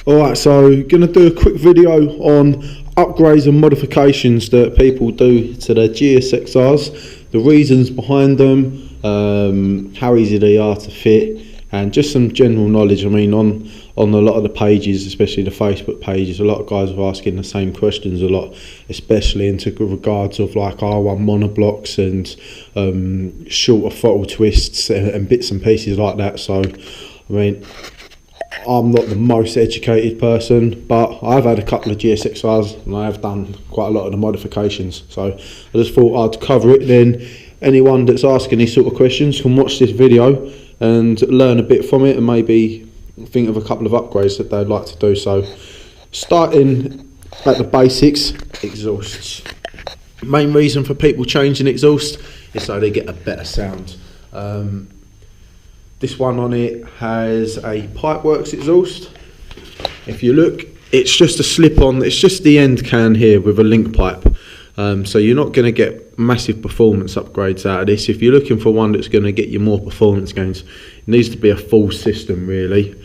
Alright, so going to do a quick video on upgrades and modifications that people do to their Gsxrs, the reasons behind them, how easy they are to fit, and just some general knowledge. I mean, on a lot of the pages, especially the Facebook pages, a lot of guys are asking the same questions a lot, especially into regards of like R1 monoblocks and shorter throttle twists and bits and pieces like that. So, I mean, I'm not the most educated person, but I've had a couple of Gsxrs and I have done quite a lot of the modifications. So I just thought I'd cover it. Then anyone that's asking these sort of questions can watch this video and learn a bit from it and maybe think of a couple of upgrades that they'd like to do. So starting at the basics, exhausts. Main reason for people changing exhaust is so they get a better sound. This one on it has a Pipeworks exhaust. If you look, it's just a slip-on, it's just the end can here with a link pipe. So you're not going to get massive performance upgrades out of this. If you're looking for one that's going to get you more performance gains, it needs to be a full system really.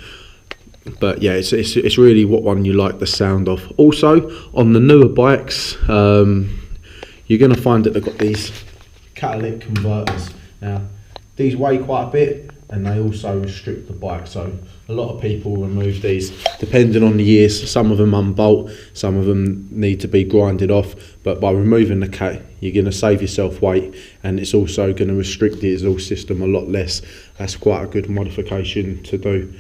But yeah, it's really what one you like the sound of. Also, on the newer bikes, you're going to find that they've got these catalytic converters. Now, these weigh quite a bit, and they also restrict the bike, so a lot of people remove these depending on the years. Some of them unbolt, some of them need to be grinded off, but by removing the cat you're going to save yourself weight, and it's also going to restrict the exhaust system a lot less. That's quite a good modification to do.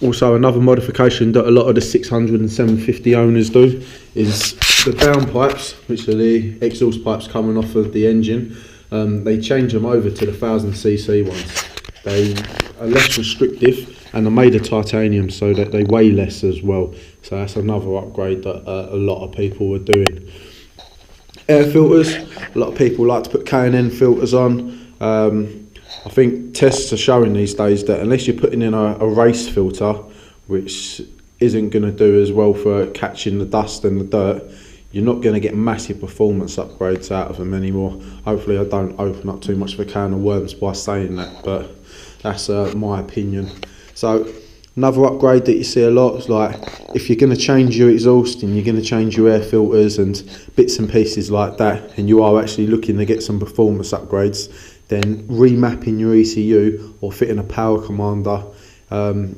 Also, another modification that a lot of the 600 and 750 owners do is the downpipes, which are the exhaust pipes coming off of the engine. They change them over to the 1000cc ones. They are less restrictive and are made of titanium, so that they weigh less as well. So that's another upgrade that a lot of people are doing. Air filters, a lot of people like to put K&N filters on. I think tests are showing these days that unless you're putting in a race filter, which isn't going to do as well for catching the dust and the dirt, you're not going to get massive performance upgrades out of them anymore. Hopefully I don't open up too much of a can of worms by saying that, but that's my opinion. So another upgrade that you see a lot is like, if you're going to change your exhaust and you're going to change your air filters and bits and pieces like that, and you are actually looking to get some performance upgrades, then remapping your ECU or fitting a power commander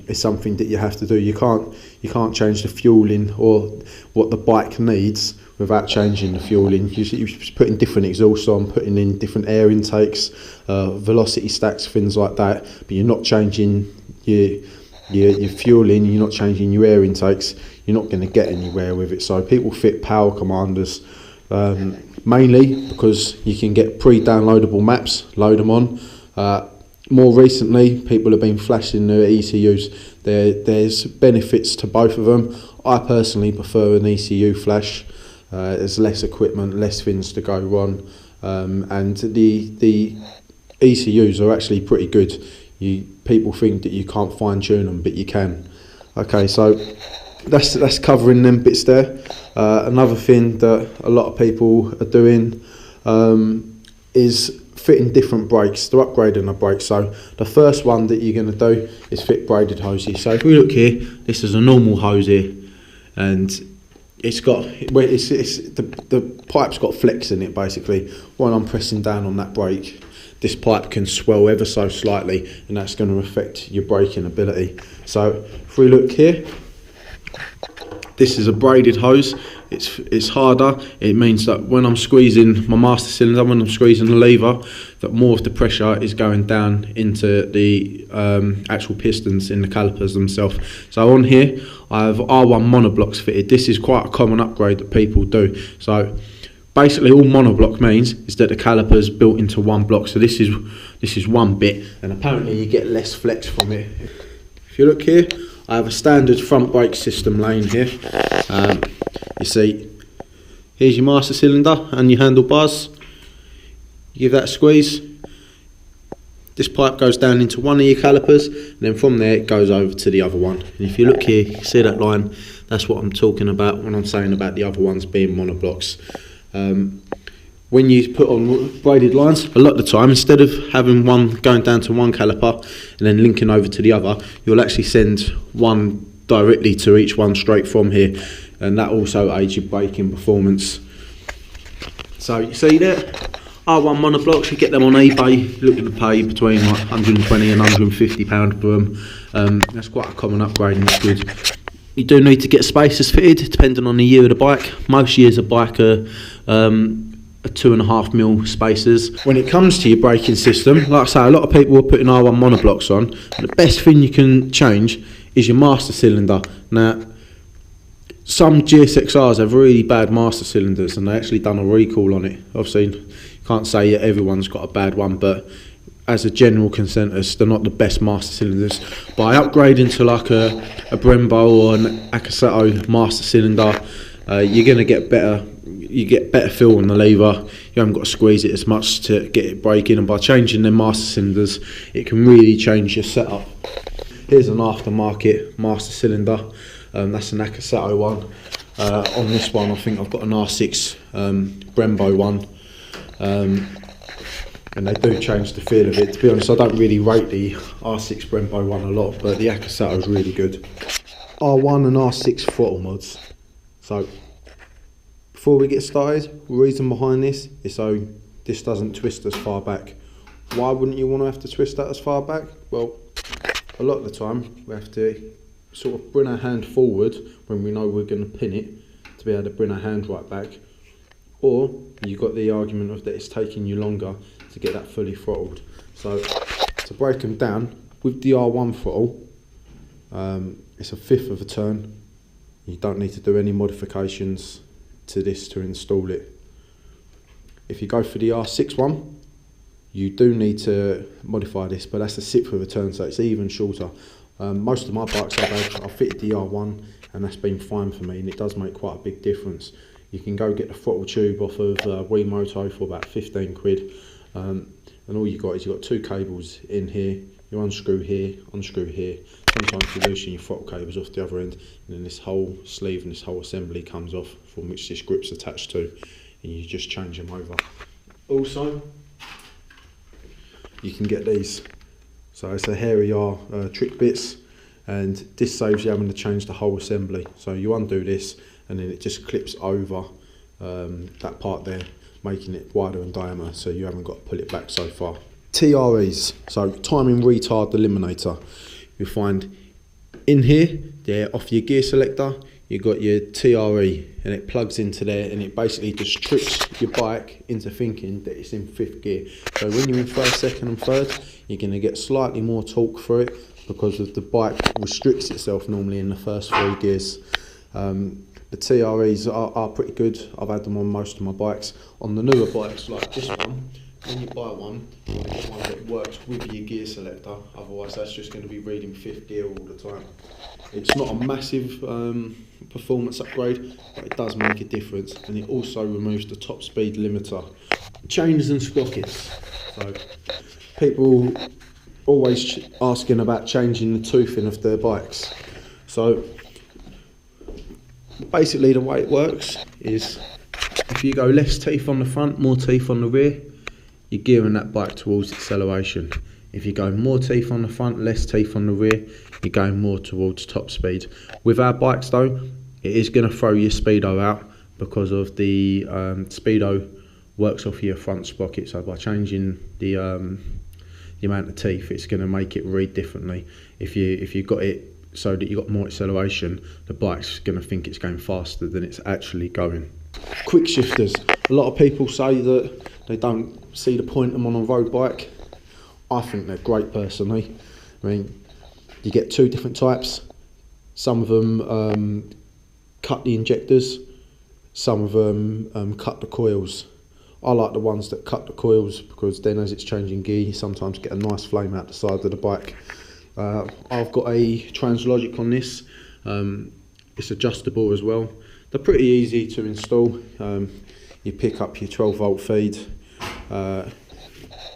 is something that you have to do. You can't change the fueling or what the bike needs without changing the fueling. You're putting different exhausts on, putting in different air intakes, velocity stacks, things like that, but you're not changing your fueling, you're not changing your air intakes. You're not going to get anywhere with it. So people fit power commanders mainly because you can get pre-downloadable maps, load them on. More recently, people have been flashing their ECUs. There's benefits to both of them. I personally prefer an ECU flash. There's less equipment, less things to go wrong, and the ECUs are actually pretty good. People think that you can't fine tune them, but you can. Okay, so that's covering them bits there. Another thing that a lot of people are doing is fitting different brakes. They're upgrading the brakes. So the first one that you're going to do is fit braided hoses. So if we look here, this is a normal hose here, and it's got the pipe's got flex in it basically. When I'm pressing down on that brake, this pipe can swell ever so slightly, and that's going to affect your braking ability. So if we look here, this is a braided hose. It's harder. It means that when I'm squeezing my master cylinder, when I'm squeezing the lever, that more of the pressure is going down into the actual pistons in the calipers themselves. So on here, I have R1 monoblocks fitted. This is quite a common upgrade that people do. So basically, all monoblock means is that the caliper's built into one block. So this is one bit, and apparently you get less flex from it. If you look here, I have a standard front brake system lane here. You see, here's your master cylinder and your handlebars. You give that a squeeze. This pipe goes down into one of your calipers, and then from there it goes over to the other one. And if you look here, you see that line? That's what I'm talking about when I'm saying about the other ones being monoblocks. When you put on braided lines, a lot of the time, instead of having one going down to one caliper and then linking over to the other, you'll actually send one directly to each one straight from here, and that also aids your braking performance. So you see there, R1 monoblocks, you get them on eBay, looking to pay between like 120 and 150 £150 per them. That's quite a common upgrade and it's good. You do need to get spacers fitted depending on the year of the bike. Most years a bike are 2.5mm spacers. When it comes to your braking system, like I say, a lot of people are putting R1 monoblocks on, and the best thing you can change is your master cylinder. Now, some Gsxrs have really bad master cylinders, and they actually done a recall on it. Obviously, you can't say that everyone's got a bad one, but as a general consensus, they're not the best master cylinders. By upgrading to like a Brembo or an Gsxr master cylinder, you're going to get better. You get better feel on the lever. You haven't got to squeeze it as much to get it braking, and by changing the master cylinders, it can really change your setup. Here's an aftermarket master cylinder. That's an Gsxr one. On this one, I think I've got an R6 Brembo one. And they do change the feel of it. To be honest, I don't really rate the R6 Brembo one a lot, but the Gsxr is really good. R1 and R6 throttle mods. So, before we get started, the reason behind this is so this doesn't twist as far back. Why wouldn't you want to have to twist that as far back? Well, a lot of the time we have to sort of bring our hand forward when we know we're going to pin it to be able to bring our hand right back. Or you've got the argument of that it's taking you longer to get that fully throttled. So to break them down, with the R1 throttle, it's a fifth of a turn. You don't need to do any modifications to this to install it. If you go for the R6 one, you do need to modify this, but that's a sixth of a turn, so it's even shorter. Most of my bikes I've fitted the R1, and that's been fine for me, and it does make quite a big difference. You can go get the throttle tube off of Wiimoto for about 15 quid, and all you got is you've got two cables in here. You unscrew here, unscrew here. Sometimes you loosen your throttle cables off the other end, and then this whole sleeve and this whole assembly comes off, from which this grip's attached to, and you just change them over. Also, you can get these. So it's the hairy R trick bits, and this saves you having to change the whole assembly. So you undo this, and then it just clips over that part there, making it wider in diameter, so you haven't got to pull it back so far. TREs, so timing retard eliminator. You'll find in here, there off your gear selector, you've got your TRE, and it plugs into there, and it basically just tricks your bike into thinking that it's in fifth gear. So when you're in first, second and third, you're going to get slightly more torque for it, because of the bike restricts itself normally in the first three gears. The TREs are pretty good. I've had them on most of my bikes. On the newer bikes like this one, when you buy one, you get one that works with your gear selector, otherwise that's just going to be reading fifth gear all the time. It's not a massive performance upgrade, but it does make a difference, and it also removes the top speed limiter. Chains and sprockets. So people always asking about changing the toothing of their bikes. So basically the way it works is if you go less teeth on the front, more teeth on the rear, you're gearing that bike towards acceleration. If you go more teeth on the front, less teeth on the rear, you're going more towards top speed. With our bikes though, it is going to throw your speedo out, because of the speedo works off your front sprocket. So by changing the amount of teeth, it's going to make it read differently. If you got it so that you got more acceleration, the bike's going to think it's going faster than it's actually going. Quick shifters. A lot of people say that they don't see the point of them on a road bike. I think they're great personally. I mean, you get two different types. Some of them cut the injectors, some of them cut the coils. I like the ones that cut the coils, because then as it's changing gear, you sometimes get a nice flame out the side of the bike. I've got a Translogic on this. It's adjustable as well. They're pretty easy to install. You pick up your 12 volt feed.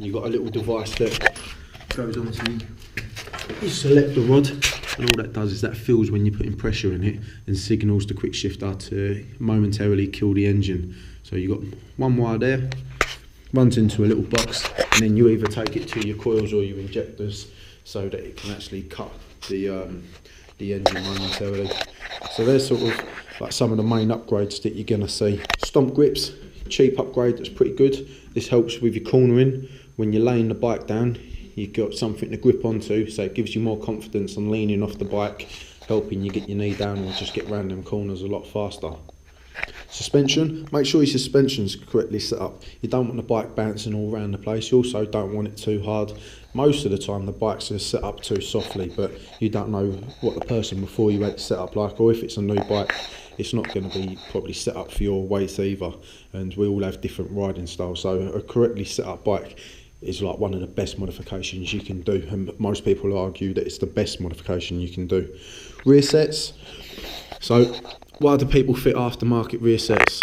You've got a little device that goes onto, you select the rod, and all that does is that feels when you're putting pressure in it and signals the quick shifter to momentarily kill the engine. So you've got one wire there, runs into a little box, and then you either take it to your coils or your injectors so that it can actually cut the the engine momentarily. So there's sort of like some of the main upgrades that you're going to see. Stomp grips, cheap upgrade that's pretty good. This helps with your cornering. When you're laying the bike down, you've got something to grip onto, so it gives you more confidence on leaning off the bike, helping you get your knee down or just get round them corners a lot faster. Suspension, make sure your suspension's correctly set up. You don't want the bike bouncing all around the place. You also don't want it too hard. Most of the time the bikes are set up too softly, but you don't know what the person before you had it set up like, or if it's a new bike, it's not going to be probably set up for your weight either, and we all have different riding styles, so a correctly set up bike is like one of the best modifications you can do, and most people argue that it's the best modification you can do. Rear sets, so why do people fit aftermarket rear sets?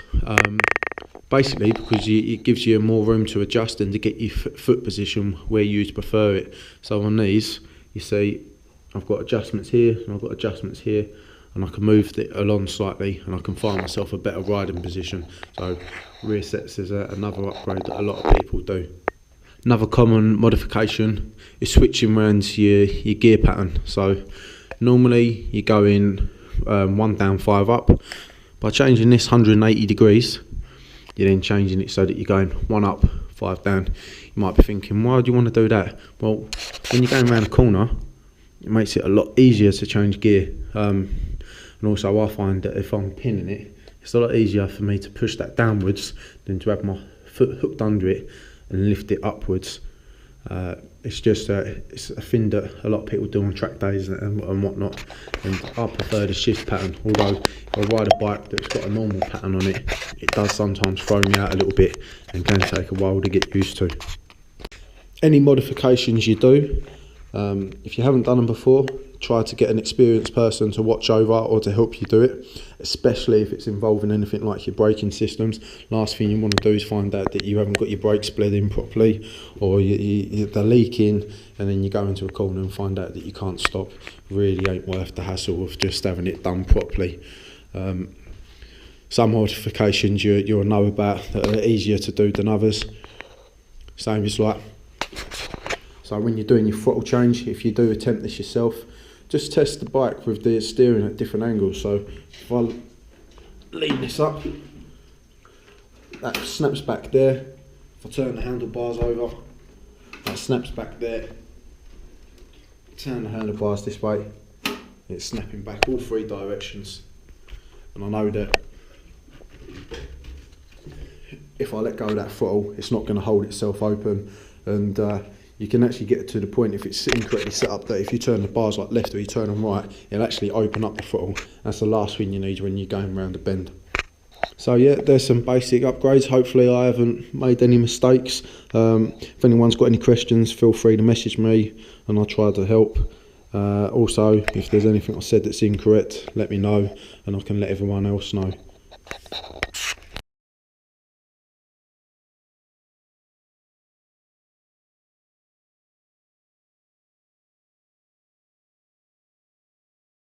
Basically because it gives you more room to adjust and to get your foot position where you prefer it. So on these, you see I've got adjustments here and I've got adjustments here, and I can move it along slightly and I can find myself a better riding position. So rear sets is another upgrade that a lot of people do. Another common modification is switching around your gear pattern. So normally you go in 1 down 5 up. By changing this 180 degrees, you're then changing it so that you're going 1 up 5 down. You might be thinking, why do you want to do that? Well, when you're going around a corner, it makes it a lot easier to change gear, and also I find that if I'm pinning it, it's a lot easier for me to push that downwards than to have my foot hooked under it and lift it upwards. It's just it's a thing that a lot of people do on track days and whatnot, and I prefer the shift pattern. Although if I ride a bike that's got a normal pattern on it, it does sometimes throw me out a little bit and can take a while to get used to. Any modifications you do, if you haven't done them before, try to get an experienced person to watch over or to help you do it, especially if it's involving anything like your braking systems. Last thing you want to do is find out that you haven't got your brakes bled in properly, or they're leaking, and then you go into a corner and find out that you can't stop. Really ain't worth the hassle of just having it done properly. Some modifications you'll know about that are easier to do than others. Same as like, so when you're doing your throttle change, if you do attempt this yourself, just test the bike with the steering at different angles. So if I lean this up, that snaps back there. If I turn the handlebars over, that snaps back there. Turn the handlebars this way, it's snapping back all 3 directions. And I know that if I let go of that throttle, it's not going to hold itself open, and you can actually get to the point, if it's incorrectly set up, that if you turn the bars like left or you turn them right, it'll actually open up the throttle. That's the last thing you need when you're going around a bend. So yeah, there's some basic upgrades. Hopefully I haven't made any mistakes. If anyone's got any questions, feel free to message me and I'll try to help. Also, if there's anything I said that's incorrect, let me know and I can let everyone else know.